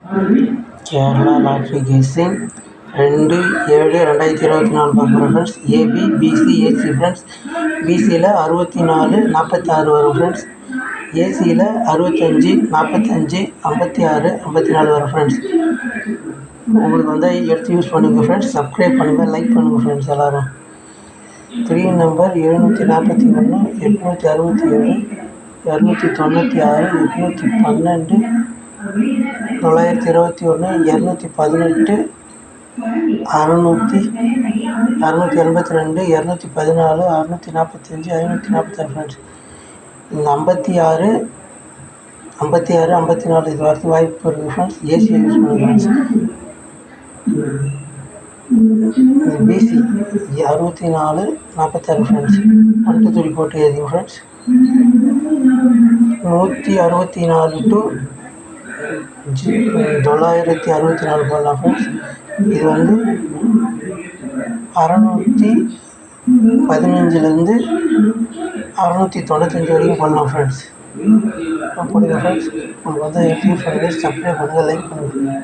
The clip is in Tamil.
கேரளா லாட்ரி கெஸ்ஸிங் 2/7/2024 பார்க்குறோம் friends. AP PC AC friends. பிசியில் 64 46 வரும் ஃப்ரெண்ட்ஸ். ஏசியில் 65 45 56 54 வரும் ஃப்ரெண்ட்ஸ். உங்களுக்கு வந்து எடுத்து யூஸ் பண்ணுங்கள் ஃப்ரெண்ட்ஸ். சப்ஸ்கிரைப் பண்ணுங்கள், லைக் பண்ணுங்கள் ஃப்ரெண்ட்ஸ் எல்லோரும். 3 நம்பர் 741 867 296 812 921 218 682 214 645 546 ஃப்ரெண்ட்ஸ். இந்த 56 56 54 இது வரது வாய்ப்பு இருக்குது ஃப்ரெண்ட்ஸ். ஏசியை யூஸ் பண்ணுங்க ஃப்ரெண்ட்ஸ். PC 64 46 friends. 1 2 3 போட்டு எழுதிங்க ஃப்ரெண்ட்ஸ். 164 to 964 போடலாம் ஃப்ரெண்ட்ஸ். இது வந்து 615 695 வரைக்கும் போடலாம் ஃப்ரெண்ட்ஸ். போடுங்க ஃப்ரெண்ட்ஸ். உங்களுக்கு வந்து யூஸ் பண்ணுங்கள், சப்ஸ்கிரைப் பண்ணுங்கள், லைக் பண்ணுங்கள்.